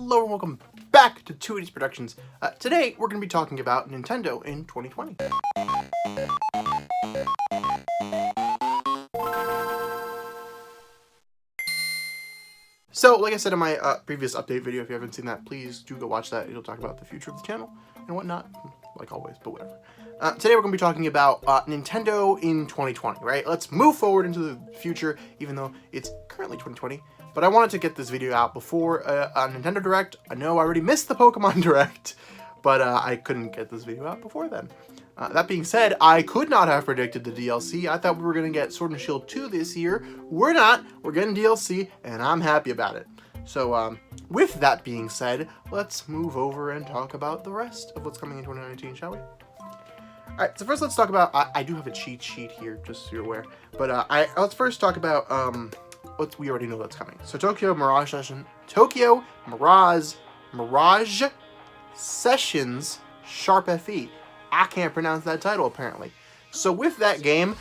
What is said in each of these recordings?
Hello and welcome back to 280s Productions. Today we're going to be talking about Nintendo in 2020. So, like I said in my previous update video, if you haven't seen that, please do go watch that. It'll talk about the future of the channel and whatnot, like always, but whatever. Today we're going to be talking about Nintendo in 2020, right? Let's move forward into the future, even though it's currently 2020. But I wanted to get this video out before a Nintendo Direct. I know I already missed the Pokemon Direct, but I couldn't get this video out before then. That being said, I could not have predicted the DLC. I thought we were going to get Sword and Shield 2 this year. We're not. We're getting DLC, and I'm happy about it. So, with that being said, let's move over and talk about the rest of what's coming in 2019, shall we? Alright, so first let's talk about... I do have a cheat sheet here, just so you're aware. But let's first talk about... what we already know that's coming. So Tokyo Mirage Sessions Sharp FE. I can't pronounce that title apparently. So with that game,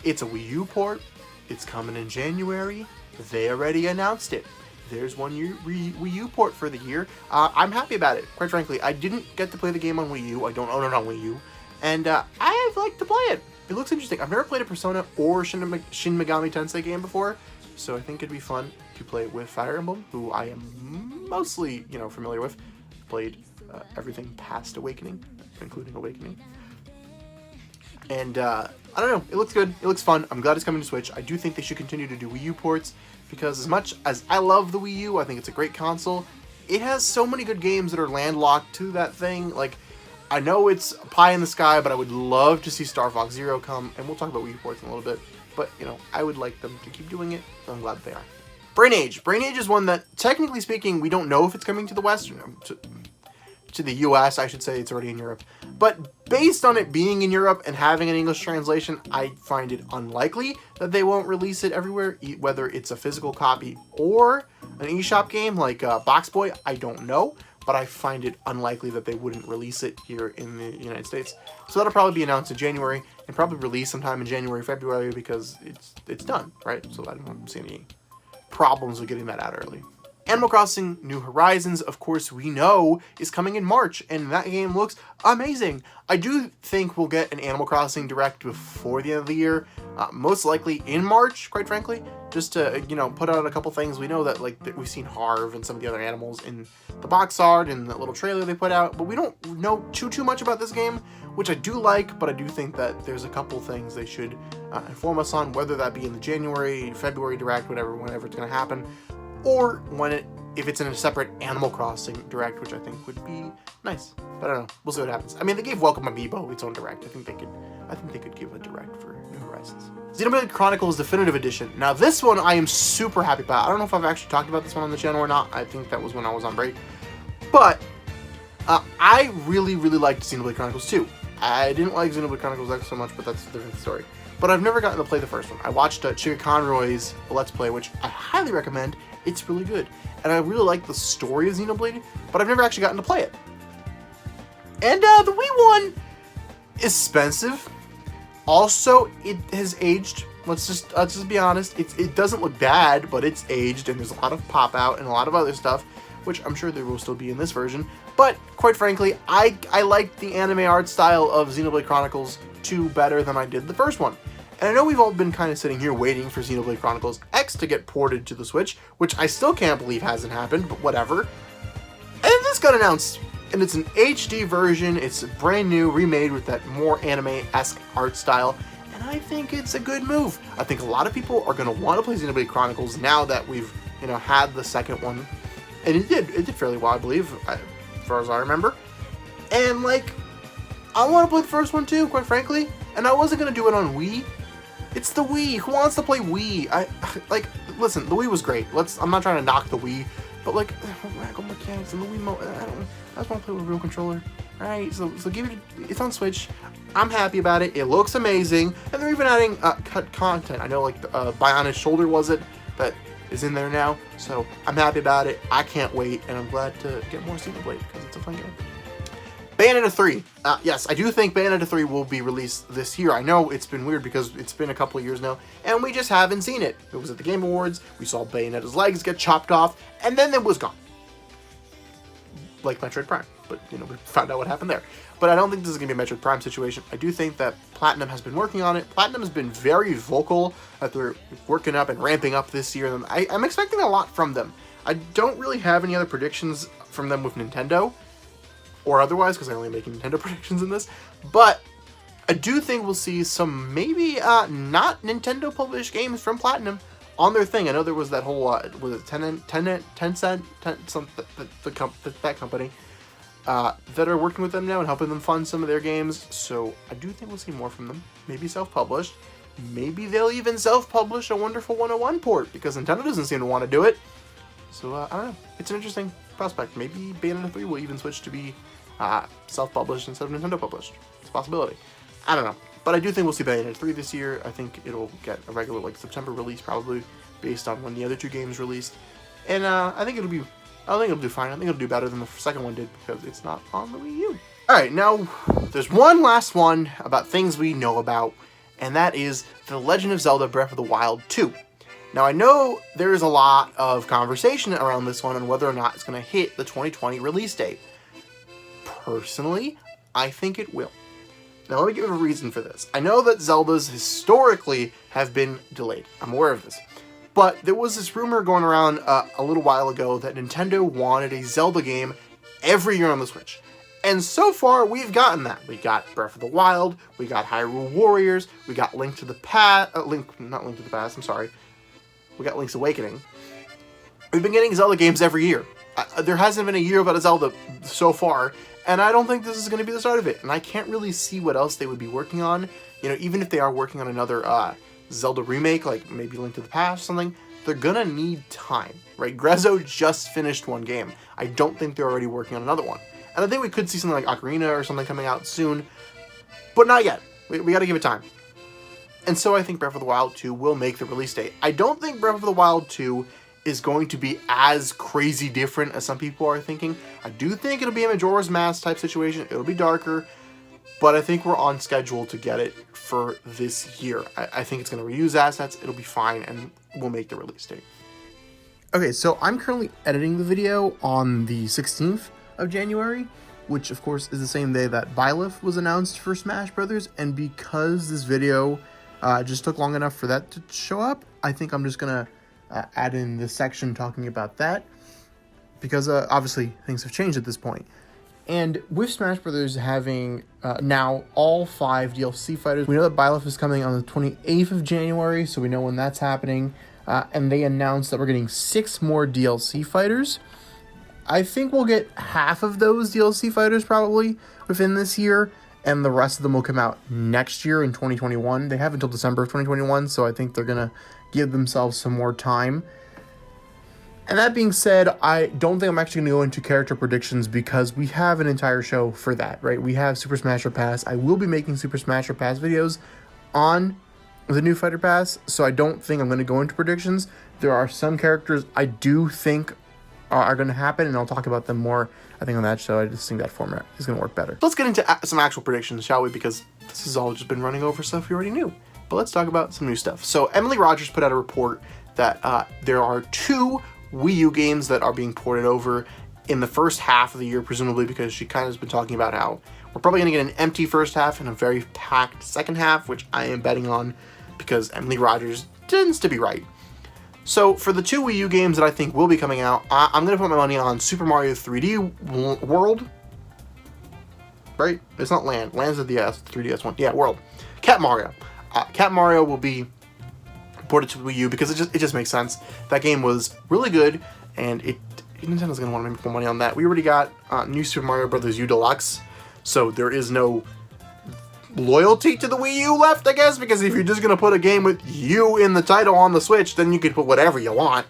it's a Wii U port. It's coming in January. They already announced it. There's one Wii U port for the year. I'm happy about it. Quite frankly, I didn't get to play the game on Wii U. I don't own it on Wii U, and I'd like to play it. It looks interesting. I've never played a Persona or Shin Megami Tensei game before. So I think it'd be fun to play it with Fire Emblem, who I am mostly, familiar with. Played everything past Awakening, including Awakening. And I don't know, it looks good, it looks fun. I'm glad it's coming to Switch. I do think they should continue to do Wii U ports, because as much as I love the Wii U, I think it's a great console, it has so many good games that are landlocked to that thing. Like, I know it's pie in the sky, but I would love to see Star Fox Zero come, and we'll talk about Wii U ports in a little bit. But, I would like them to keep doing it, so I'm glad that they are. Brain Age. Brain Age is one that, technically speaking, we don't know if it's coming to the West, to the US, I should say. It's already in Europe. But based on it being in Europe and having an English translation, I find it unlikely that they won't release it everywhere, whether it's a physical copy or an eShop game like Box Boy. I don't know, but I find it unlikely that they wouldn't release it here in the United States. So that'll probably be announced in January and probably released sometime in January, February, because it's done, right? So I don't see any problems with getting that out early. Animal Crossing New Horizons, of course, we know is coming in March, and that game looks amazing. I do think we'll get an Animal Crossing Direct before the end of the year, most likely in March, quite frankly, just to, put out a couple things. We know that, we've seen Harv and some of the other animals in the box art and the little trailer they put out, but we don't know too much about this game, which I do like, but I do think that there's a couple things they should inform us on, whether that be in the January, February Direct, whenever it's going to happen, or if it's in a separate Animal Crossing Direct, which I think would be nice. But I don't know. We'll see what happens. I mean, they gave Welcome Amiibo its own Direct. I think they could give a Direct for New Horizons. Xenoblade Chronicles Definitive Edition. Now, this one I am super happy about. I don't know if I've actually talked about this one on the channel or not. I think that was when I was on break. But I really, really liked Xenoblade Chronicles 2. I didn't like Xenoblade Chronicles X so much, but that's a different story. But I've never gotten to play the first one. I watched Chica Conroy's Let's Play, which I highly recommend. It's really good. And I really like the story of Xenoblade, but I've never actually gotten to play it. And the Wii one is expensive. Also, it has aged. Let's just be honest. It doesn't look bad, but it's aged, and there's a lot of pop out and a lot of other stuff, which I'm sure there will still be in this version. But quite frankly, I like the anime art style of Xenoblade Chronicles 2 better than I did the first one. And I know we've all been kind of sitting here waiting for Xenoblade Chronicles X to get ported to the Switch, which I still can't believe hasn't happened, but whatever. And this got announced, and it's an HD version. It's brand new, remade with that more anime-esque art style, and I think it's a good move. I think a lot of people are going to want to play Xenoblade Chronicles now that we've, had the second one. And it did fairly well, I believe, as far as I remember. And, I want to play the first one too, quite frankly, and I wasn't going to do it on Wii. It's the Wii. Who wants to play Wii? Listen, the Wii was great. I'm not trying to knock the Wii, but waggle mechanics and the Wii I just want to play with a real controller. Alright, so give it, it's on Switch. I'm happy about it. It looks amazing, and they're even adding cut content. I know, Bionis Shoulder was it, that is in there now, so I'm happy about it. I can't wait, and I'm glad to get more Xenoblade, because it's a fun game. Bayonetta 3. Yes, I do think Bayonetta 3 will be released this year. I know it's been weird because it's been a couple of years now, and we just haven't seen it. It was at the Game Awards, we saw Bayonetta's legs get chopped off, and then it was gone. like Metroid Prime. But, you know, we found out what happened there. But I don't think this is going to be a Metroid Prime situation. I do think that Platinum has been working on it. Platinum has been very vocal that they're working up and ramping up this year. And I'm expecting a lot from them. I don't really have any other predictions from them with Nintendo or otherwise, because I'm only making Nintendo predictions in this. But I do think we'll see some maybe not Nintendo published games from Platinum on their thing. I know there was that whole was it Tencent, that company that are working with them now and helping them fund some of their games. So I do think we'll see more from them. Maybe self-published. Maybe they'll even self-publish a Wonderful 101 port, because Nintendo doesn't seem to want to do it. So I don't know. It's an interesting prospect. Maybe Bayonetta 3 will even switch to be self-published instead of Nintendo published. It's a possibility. I don't know. But I do think we'll see Bayonetta 3 this year. I think it'll get a regular, like, September release, probably, based on when the other two games released. And I think it'll do fine. I think it'll do better than the second one did, because it's not on the Wii U. Alright, now, there's one last one about things we know about, and that is The Legend of Zelda Breath of the Wild 2. Now, I know there is a lot of conversation around this one on whether or not it's going to hit the 2020 release date. Personally, I think it will. Now, let me give a reason for this. I know that Zeldas historically have been delayed. I'm aware of this. But there was this rumor going around a little while ago that Nintendo wanted a Zelda game every year on the Switch. And so far, we've gotten that. We got Breath of the Wild, we got Hyrule Warriors, we got Link to the Past, I'm sorry. We got Link's Awakening. We've been getting Zelda games every year. There hasn't been a year without a Zelda so far, and I don't think this is going to be the start of it. And I can't really see what else they would be working on. You know, even if they are working on another Zelda remake, like maybe Link to the Past or something, they're gonna need time, right? Grezzo just finished one game. I don't think they're already working on another one. And I think we could see something like Ocarina or something coming out soon, but not yet. We gotta give it time. And so I think Breath of the Wild 2 will make the release date. I don't think Breath of the Wild 2 is going to be as crazy different as some people are thinking. I do think it'll be a Majora's Mask type situation. It'll be darker, but I think we're on schedule to get it for this year. I think it's going to reuse assets. It'll be fine, and we'll make the release date. Okay, so I'm currently editing the video on the 16th of January, which of course is the same day that Byleth was announced for Smash Brothers, and because this video just took long enough for that to show up, I think I'm just gonna add in this section talking about that, because obviously things have changed at this point. And with Smash Brothers having now all 5 DLC fighters, we know that Byleth is coming on the 28th of January, so we know when that's happening. And they announced that we're getting 6 more DLC fighters. I think we'll get half of those DLC fighters probably within this year, and the rest of them will come out next year in 2021. They have until December of 2021, so I think they're going to give themselves some more time. And that being said, I don't think I'm actually going to go into character predictions, because we have an entire show for that, right? We have Super Smash Pass. I will be making Super Smash Pass videos on the new Fighter Pass, so I don't think I'm going to go into predictions. There are some characters I do think are going to happen, and I'll talk about them more, I think, on that show. I just think that format is going to work better. Let's get into some actual predictions, shall we? Because this has all just been running over stuff we already knew. But let's talk about some new stuff. So Emily Rogers put out a report that there are 2 Wii U games that are being ported over in the first half of the year, presumably because she kind of has been talking about how we're probably going to get an empty first half and a very packed second half, which I am betting on because Emily Rogers tends to be right. So for the 2 Wii U games that I think will be coming out, I'm going to put my money on Super Mario 3D World. Right? It's not Land. Land's the 3DS one. Yeah, World. Cat Mario. Cat Mario will be ported to Wii U because it just makes sense. That game was really good, and Nintendo's going to want to make more money on that. We already got New Super Mario Bros. U Deluxe, so there is no loyalty to the Wii U left, I guess, because if you're just going to put a game with U in the title on the Switch, then you could put whatever you want.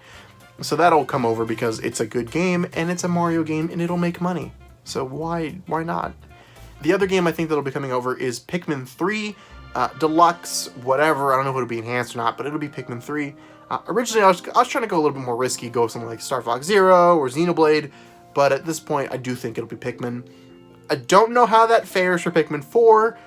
So that'll come over because it's a good game, and it's a Mario game, and it'll make money. So why not? The other game I think that'll be coming over is Pikmin 3 Deluxe, whatever. I don't know if it'll be enhanced or not, but it'll be Pikmin 3. Originally, I was trying to go a little bit more risky, go with something like Star Fox Zero or Xenoblade, but at this point, I do think it'll be Pikmin. I don't know how that fares for Pikmin 4,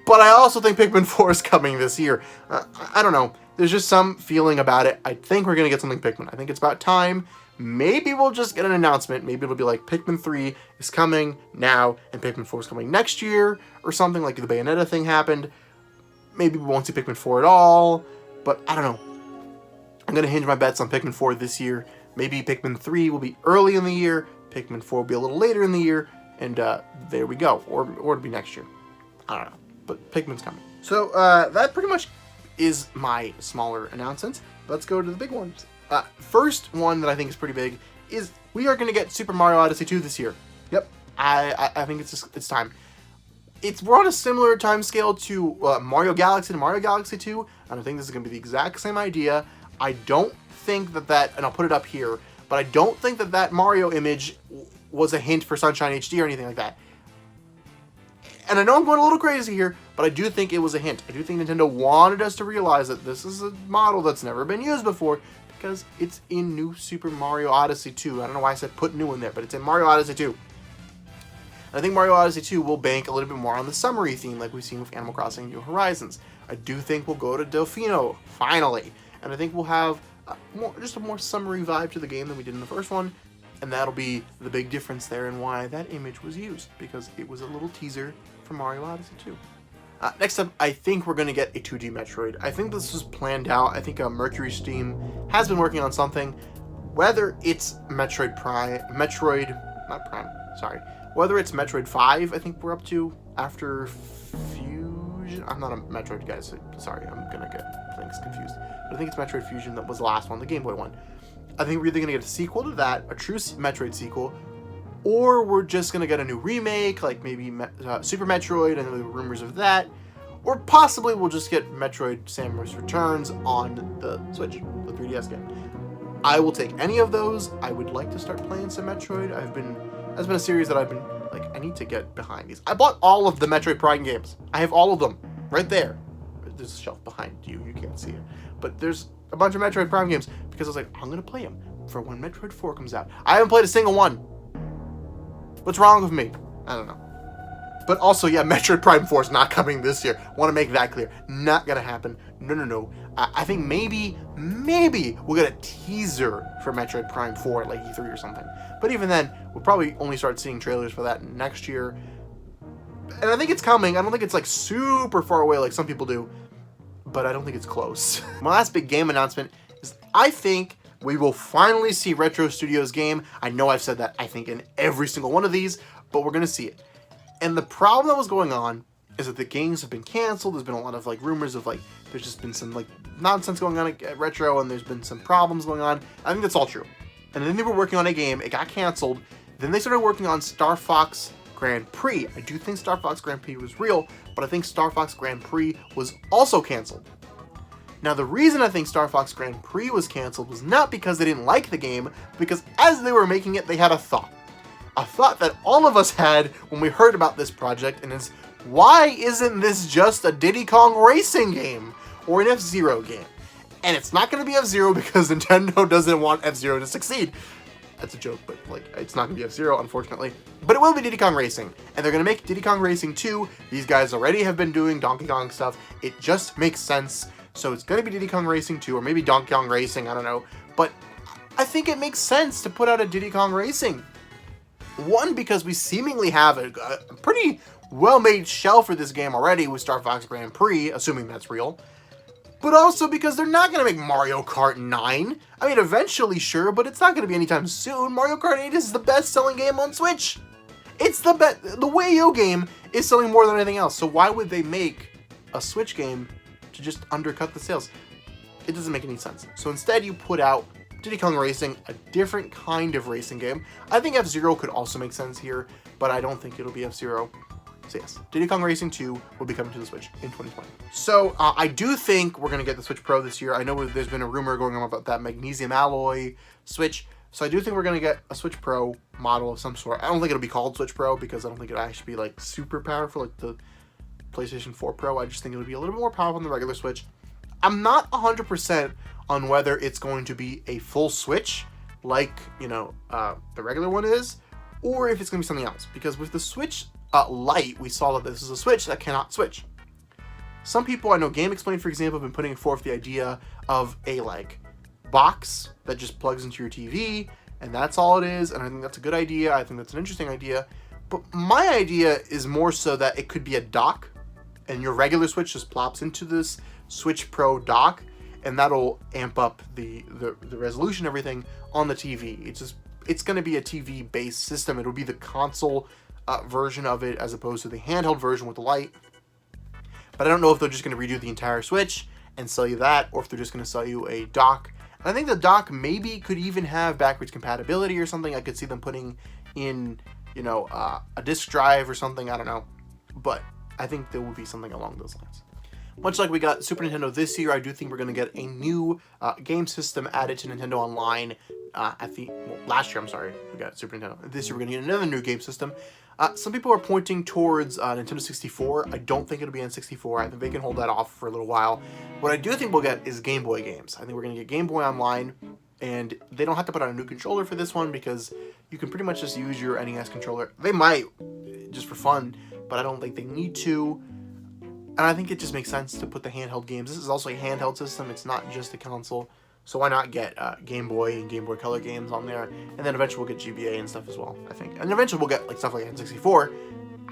but I also think Pikmin 4 is coming this year. I don't know. There's just some feeling about it. I think we're going to get something Pikmin. I think it's about time. Maybe we'll just get an announcement. Maybe it'll be like Pikmin 3 is coming now and Pikmin 4 is coming next year or something, like the Bayonetta thing happened. Maybe we won't see Pikmin 4 at all, but I don't know. I'm going to hinge my bets on Pikmin 4 this year. Maybe Pikmin 3 will be early in the year, Pikmin 4 will be a little later in the year, and there we go. Or it'll be next year. I don't know, but Pikmin's coming. So that pretty much is my smaller announcements. Let's go to the big ones. First one that I think is pretty big is we are going to get Super Mario Odyssey 2 this year. Yep, I think it's time. We're on a similar time scale to Mario Galaxy and Mario Galaxy 2, and I think this is going to be the exact same idea. I don't think that, and I'll put it up here, but I don't think that Mario image was a hint for Sunshine HD or anything like that. And I know I'm going a little crazy here, but I do think it was a hint. I do think Nintendo wanted us to realize that this is a model that's never been used before, because it's in New Super Mario Odyssey 2. I don't know why I said put new in there, but it's in Mario Odyssey 2. I think Mario Odyssey 2 will bank a little bit more on the summery theme like we've seen with Animal Crossing New Horizons. I do think we'll go to Delfino, finally. And I think we'll have just a more summery vibe to the game than we did in the first one. And that'll be the big difference there and why that image was used, because it was a little teaser for Mario Odyssey 2. Next up, I think we're going to get a 2D Metroid. I think this was planned out. I think Mercury Steam has been working on something. Whether it's Metroid, whether it's Metroid 5, I think we're up to, after Fusion. I'm not a Metroid guy, so sorry, I'm going to get things confused. But I think it's Metroid Fusion that was the last one, the Game Boy one. I think we're either going to get a sequel to that, a true Metroid sequel, or we're just going to get a new remake, like maybe Super Metroid and the rumors of that, or possibly we'll just get Metroid Samus Returns on the Switch, the 3DS game. I will take any of those. I would like to start playing some Metroid. That's been a series that I've been, like, I need to get behind these. I bought all of the Metroid Prime games. I have all of them, right there. There's a shelf behind you, you can't see it. But there's a bunch of Metroid Prime games, because I was like, I'm going to play them for when Metroid 4 comes out. I haven't played a single one. What's wrong with me? I don't know. But also, yeah, Metroid Prime 4 is not coming this year. Want to make that clear. Not going to happen. No. I think maybe we'll get a teaser for Metroid Prime 4 at like E3 or something. But even then, we'll probably only start seeing trailers for that next year. And I think it's coming. I don't think it's like super far away like some people do. But I don't think it's close. My last big game announcement is I think we will finally see Retro Studios game. I know I've said that, I think, in every single one of these, but we're going to see it. And the problem that was going on is that the games have been canceled. There's been a lot of like rumors of like, there's just been some like nonsense going on at Retro, and there's been some problems going on. I think that's all true. And then they were working on a game, it got canceled. Then they started working on Star Fox Grand Prix. I do think Star Fox Grand Prix was real, but I think Star Fox Grand Prix was also canceled. Now, the reason I think Star Fox Grand Prix was canceled was not because they didn't like the game, because as they were making it, they had a thought. A thought that all of us had when we heard about this project, and it's, why isn't this just a Diddy Kong racing game or an F-Zero game? And it's not going to be F-Zero because Nintendo doesn't want F-Zero to succeed. That's a joke, but like, it's not going to be F-Zero, unfortunately. But it will be Diddy Kong Racing, and they're going to make Diddy Kong Racing 2. These guys already have been doing Donkey Kong stuff. It just makes sense. So it's going to be Diddy Kong Racing 2, or maybe Donkey Kong Racing, I don't know. But I think it makes sense to put out a Diddy Kong Racing. One, because we seemingly have a pretty well-made shell for this game already with Star Fox Grand Prix, assuming that's real. But also because they're not going to make Mario Kart 9. I mean, eventually, sure, but it's not going to be anytime soon. Mario Kart 8 is the best-selling game on Switch. It's the best. The Wii U game is selling more than anything else. So why would they make a Switch game to just undercut the sales? It doesn't make any sense. So instead, you put out Diddy Kong Racing, a different kind of racing game. I think F-Zero could also make sense here, but I don't think it'll be F-Zero. So yes, Diddy Kong Racing 2 will be coming to the Switch in 2020. So I do think we're going to get the Switch Pro this year. I know there's been a rumor going on about that magnesium alloy Switch. So I do think we're going to get a Switch Pro model of some sort. I don't think it'll be called Switch Pro because I don't think it'll actually be like super powerful like the PlayStation 4 Pro. I just think it'll be a little bit more powerful than the regular Switch. I'm not 100% on whether it's going to be a full Switch like, the regular one is, or if it's going to be something else. Because with the Switch Lite, we saw that this is a Switch that cannot switch. Some people, I know GameXplain, for example, have been putting forth the idea of a, box that just plugs into your TV, and that's all it is, and I think that's a good idea. I think that's an interesting idea. But my idea is more so that it could be a dock, and your regular Switch just plops into this Switch Pro dock, and that'll amp up the resolution, everything on the TV. It's going to be a TV-based system. It'll be the console version of it as opposed to the handheld version with the light. But I don't know if they're just going to redo the entire Switch and sell you that, or if they're just going to sell you a dock. And I think the dock maybe could even have backwards compatibility or something. I could see them putting in, you know, a disk drive or something. I don't know. But I think there will be something along those lines. Much like we got Super Nintendo this year, I do think we're going to get a new game system added to Nintendo Online. Last year, I'm sorry, we got Super Nintendo. This year, we're going to get another new game system. Some people are pointing towards Nintendo 64. I don't think it'll be N64. I think they can hold that off for a little while. What I do think we'll get is Game Boy games. I think we're going to get Game Boy Online, and they don't have to put out a new controller for this one because you can pretty much just use your NES controller. They might, just for fun, but I don't think they need to. And I think it just makes sense to put the handheld games. This is also a handheld system. It's not just a console. So why not get Game Boy and Game Boy Color games on there? And then eventually we'll get GBA and stuff as well, I think. And eventually we'll get like stuff like N64.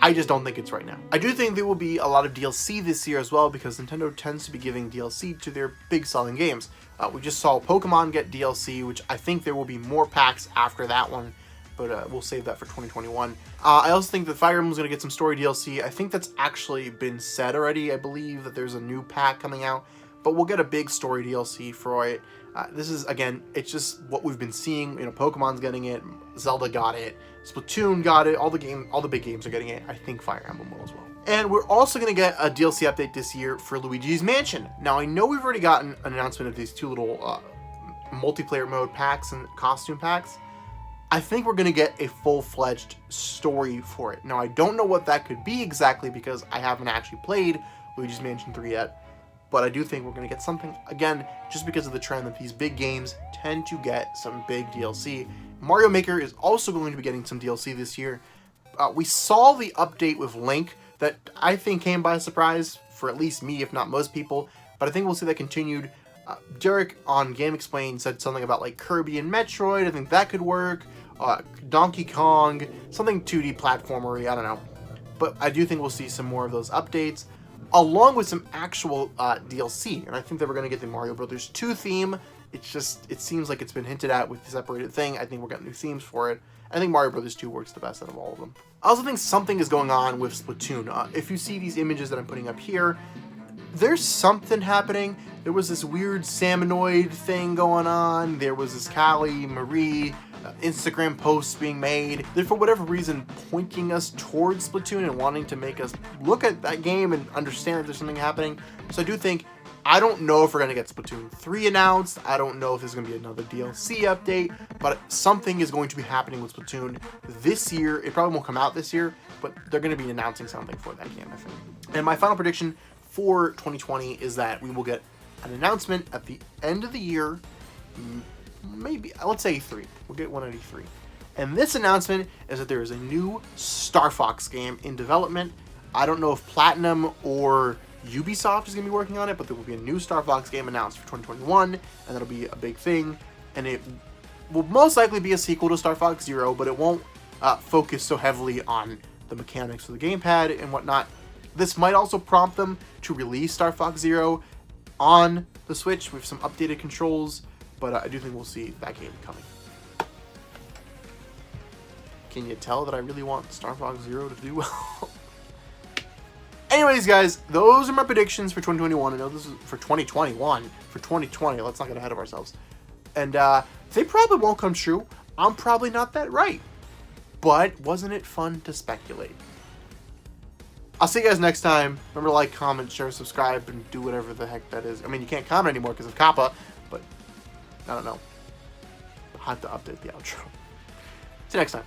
I just don't think it's right now. I do think there will be a lot of DLC this year as well, because Nintendo tends to be giving DLC to their big selling games. We just saw Pokemon get DLC, which I think there will be more packs after that one. But we'll save that for 2021. I also think that Fire Emblem's going to get some story DLC. I think that's actually been said already. I believe that there's a new pack coming out. But we'll get a big story DLC for it. This is, again, it's just what we've been seeing. You know, Pokemon's getting it. Zelda got it. Splatoon got it. All the big games are getting it. I think Fire Emblem will as well. And we're also going to get a DLC update this year for Luigi's Mansion. Now, I know we've already gotten an announcement of these two little multiplayer mode packs and costume packs. I think we're going to get a full-fledged story for it. Now, I don't know what that could be exactly because I haven't actually played Luigi's Mansion 3 yet, but I do think we're going to get something, again, just because of the trend that these big games tend to get some big DLC. Mario Maker is also going to be getting some DLC this year. We saw the update with Link that I think came by surprise for at least me, if not most people, but I think we'll see that continued. Derek on Game Explained said something about like Kirby and Metroid. I think that could work. Donkey Kong, something 2D platformery, I don't know. But I do think we'll see some more of those updates, along with some actual DLC. And I think that we're going to get the Mario Brothers 2 theme. It seems like it's been hinted at with the separated thing. I think we're getting new themes for it. I think Mario Brothers 2 works the best out of all of them. I also think something is going on with Splatoon. If you see these images that I'm putting up here, there's something happening. There was this weird Salmonoid thing going on. There was this Callie Marie Instagram posts being made. They're, for whatever reason, pointing us towards Splatoon and wanting to make us look at that game and understand that there's something happening. So I do think, I don't know if we're going to get Splatoon 3 announced. I don't know if there's going to be another DLC update, but something is going to be happening with Splatoon this year. It probably won't come out this year, but they're going to be announcing something for that game, I think. And my final prediction for 2020 is that we will get an announcement at the end of the year, maybe, let's say E3. We'll get one at E3. And this announcement is that there is a new Star Fox game in development. I don't know if Platinum or Ubisoft is going to be working on it, but there will be a new Star Fox game announced for 2021, and that'll be a big thing. And it will most likely be a sequel to Star Fox Zero, but it won't focus so heavily on the mechanics of the gamepad and whatnot. This might also prompt them to release Star Fox Zero on the Switch with some updated controls, but I do think we'll see that game coming. Can you tell that I really want Star Fox Zero to do well? Anyways, guys, those are my predictions for 2021. I know this is for 2021. For 2020, let's not get ahead of ourselves. And they probably won't come true. I'm probably not that right. But wasn't it fun to speculate? I'll see you guys next time. Remember to like, comment, share, subscribe, and do whatever the heck that is. I mean, you can't comment anymore because of Kappa, but I don't know. I'll have to update the outro. See you next time.